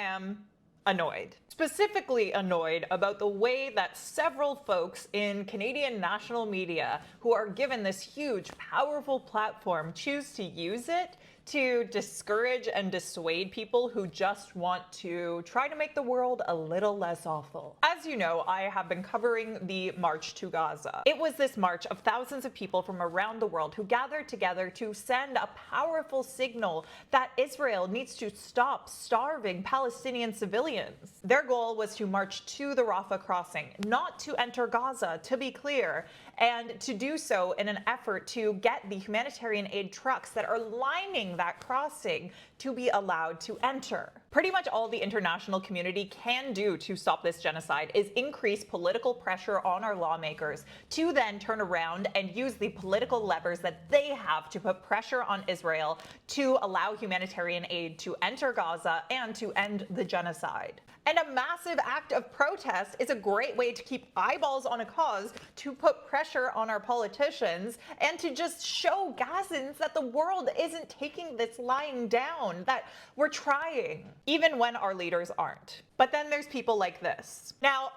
am annoyed. Specifically annoyed about the way that several folks in Canadian national media who are given this huge, powerful platform choose to use it to discourage and dissuade people who just want to try to make the world a little less awful. As you know, I have been covering the March to Gaza. It was this march of thousands of people from around the world who gathered together to send a powerful signal that Israel needs to stop starving Palestinian civilians. Their goal was to march to the Rafah crossing, not to enter Gaza, to be clear, and to do so in an effort to get the humanitarian aid trucks that are lining that crossing to be allowed to enter. Pretty much all the international community can do to stop this genocide is increase political pressure on our lawmakers to then turn around and use the political levers that they have to put pressure on Israel to allow humanitarian aid to enter Gaza and to end the genocide. And a massive act of protest is a great way to keep eyeballs on a cause, to put pressure on our politicians, and to just show Gazans that the world isn't taking this lying down, that we're trying, even when our leaders aren't. But then there's people like this. Now,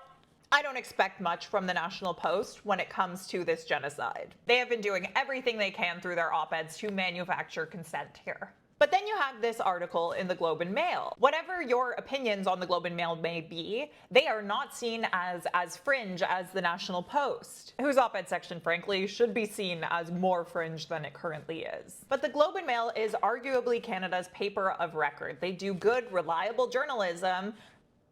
I don't expect much from the National Post when it comes to this genocide. They have been doing everything they can through their op-eds to manufacture consent here. But then you have this article in the Globe and Mail. Whatever your opinions on the Globe and Mail may be, they are not seen as fringe as the National Post, whose op-ed section, frankly, should be seen as more fringe than it currently is. But the Globe and Mail is arguably Canada's paper of record. They do good, reliable journalism.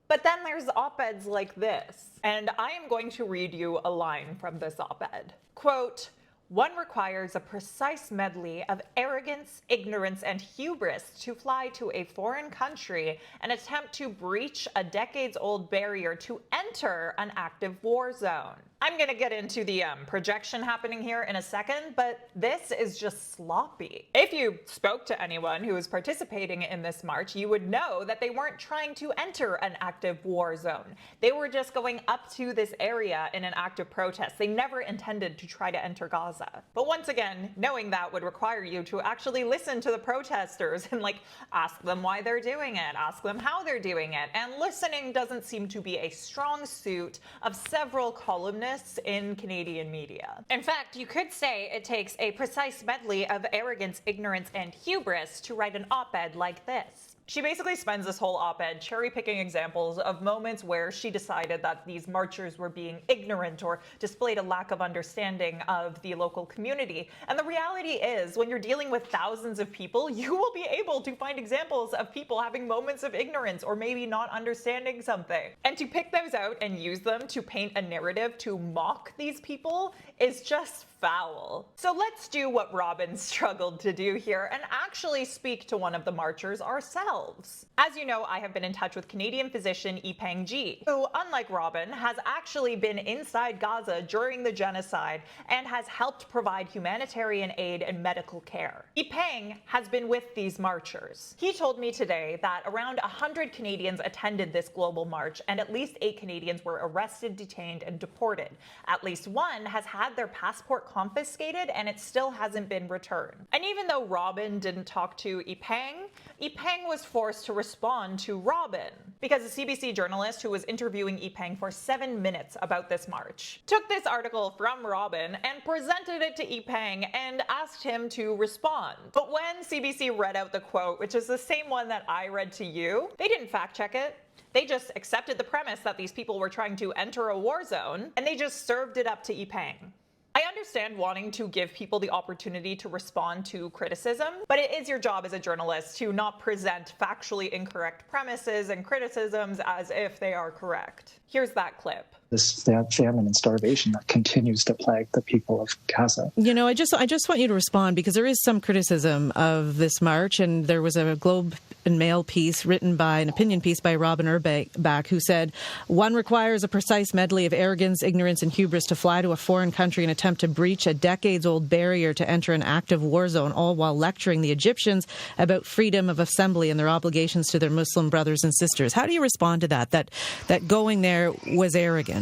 But then there's op-eds like this. And I am going to read you a line from this op-ed. Quote, "One requires a precise medley of arrogance, ignorance, and hubris to fly to a foreign country and attempt to breach a decades-old barrier to enter an active war zone." I'm going to get into the projection happening here in a second, but this is just sloppy. If you spoke to anyone who was participating in this march, you would know that they weren't trying to enter an active war zone. They were just going up to this area in an active protest. They never intended to try to enter Gaza. But once again, knowing that would require you to actually listen to the protesters and ask them why they're doing it, ask them how they're doing it. And listening doesn't seem to be a strong suit of several columnists in Canadian media. In fact, you could say it takes a precise medley of arrogance, ignorance, and hubris to write an op-ed like this. She basically spends this whole op-ed cherry-picking examples of moments where she decided that these marchers were being ignorant or displayed a lack of understanding of the local community. And the reality is, when you're dealing with thousands of people, you will be able to find examples of people having moments of ignorance or maybe not understanding something. And to pick those out and use them to paint a narrative to mock these people is just foul. So let's do what Robin struggled to do here and actually speak to one of the marchers ourselves. As you know, I have been in touch with Canadian physician Yipeng Ge, who, unlike Robin, has actually been inside Gaza during the genocide and has helped provide humanitarian aid and medical care. Yipeng has been with these marchers. He told me today that around 100 Canadians attended this global march and at least 8 Canadians were arrested, detained, and deported. At least one has had their passport confiscated and it still hasn't been returned. And even though Robin didn't talk to Yipeng, Yipeng was forced to respond to Robin because a CBC journalist who was interviewing Yipeng for 7 minutes about this march took this article from Robin and presented it to Yipeng and asked him to respond. But when CBC read out the quote, which is the same one that I read to you, they didn't fact check it. They just accepted the premise that these people were trying to enter a war zone and they just served it up to Yipeng. I understand wanting to give people the opportunity to respond to criticism, but it is your job as a journalist to not present factually incorrect premises and criticisms as if they are correct. Here's that clip. This famine and starvation that continues to plague the people of Gaza. You know, I just want you to respond because there is some criticism of this march, and there was a Globe and Mail piece written by an opinion piece by Robin Urbach, who said, "One requires a precise medley of arrogance, ignorance, and hubris to fly to a foreign country and attempt to breach a decades-old barrier to enter an active war zone, all while lecturing the Egyptians about freedom of assembly and their obligations to their Muslim brothers and sisters." How do you respond to that going there was arrogant?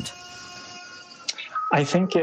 I think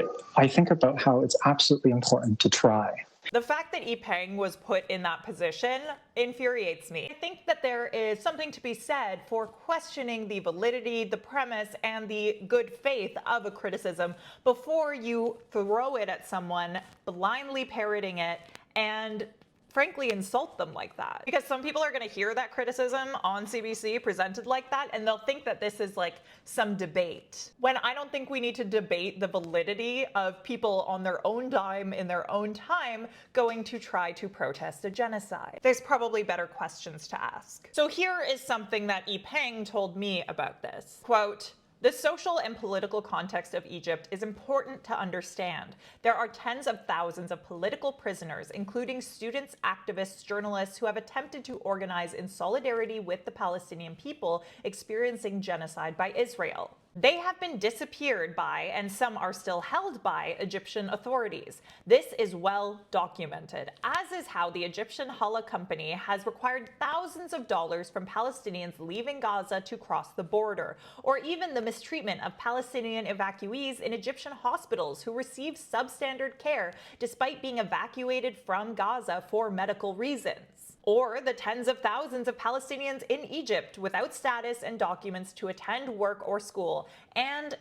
about how it's absolutely important to try. The fact that Yipeng was put in that position infuriates me. I think that there is something to be said for questioning the validity, the premise, and the good faith of a criticism before you throw it at someone, blindly parroting it, and frankly insult them like that. Because some people are going to hear that criticism on CBC presented like that, and they'll think that this is like some debate. When I don't think we need to debate the validity of people on their own dime, in their own time, going to try to protest a genocide. There's probably better questions to ask. So here is something that Yipeng told me about this. Quote, "The social and political context of Egypt is important to understand. There are tens of thousands of political prisoners, including students, activists, journalists who have attempted to organize in solidarity with the Palestinian people experiencing genocide by Israel. They have been disappeared by, and some are still held by, Egyptian authorities. This is well documented, as is how the Egyptian Hala Company has required thousands of dollars from Palestinians leaving Gaza to cross the border, or even the mistreatment of Palestinian evacuees in Egyptian hospitals who receive substandard care despite being evacuated from Gaza for medical reasons. Or the tens of thousands of Palestinians in Egypt without status and documents to attend work or school, and.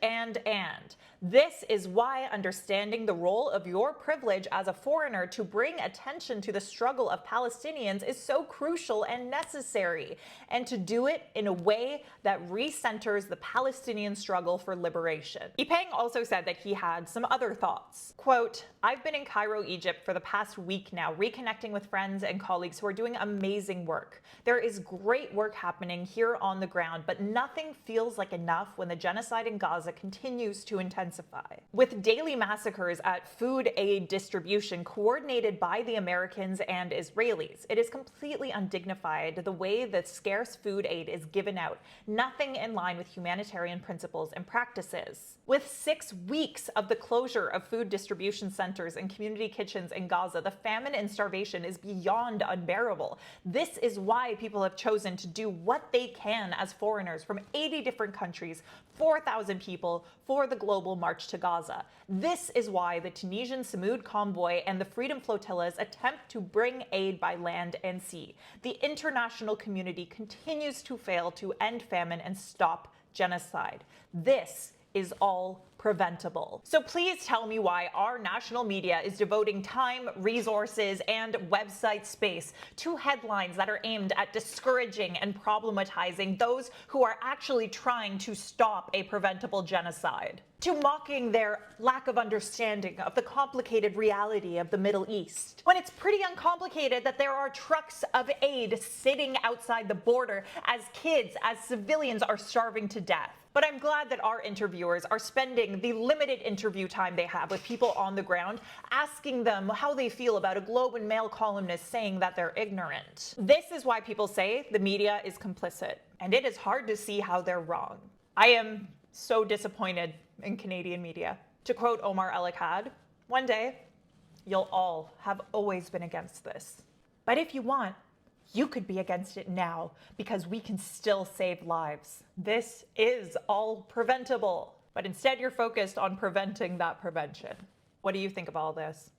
This is why understanding the role of your privilege as a foreigner to bring attention to the struggle of Palestinians is so crucial and necessary, and to do it in a way that recenters the Palestinian struggle for liberation." Yipeng also said that he had some other thoughts. Quote, "I've been in Cairo, Egypt for the past week now, reconnecting with friends and colleagues who are doing amazing work. There is great work happening here on the ground, but nothing feels like enough when the genocide in Gaza continues to intensify. With daily massacres at food aid distribution coordinated by the Americans and Israelis, it is completely undignified the way that scarce food aid is given out, nothing in line with humanitarian principles and practices. With 6 weeks of the closure of food distribution centers and community kitchens in Gaza, the famine and starvation is beyond unbearable. This is why people have chosen to do what they can as foreigners from 80 different countries, 4,000 people, for the global march to Gaza. This is why the Tunisian Samud convoy and the Freedom Flotillas attempt to bring aid by land and sea. The international community continues to fail to end famine and stop genocide. This is all preventable. So please tell me why our national media is devoting time, resources, and website space to headlines that are aimed at discouraging and problematizing those who are actually trying to stop a preventable genocide, to mocking their lack of understanding of the complicated reality of the Middle East, when it's pretty uncomplicated that there are trucks of aid sitting outside the border as kids, as civilians are starving to death. But I'm glad that our interviewers are spending the limited interview time they have with people on the ground, asking them how they feel about a Globe and Mail columnist saying that they're ignorant. This is why people say the media is complicit, and it is hard to see how they're wrong. I am so disappointed in Canadian media. To quote Omar El-Akkad, "One day, you'll all have always been against this. But if you want, you could be against it now, because we can still save lives. This is all preventable." But instead, you're focused on preventing that prevention. What do you think of all this?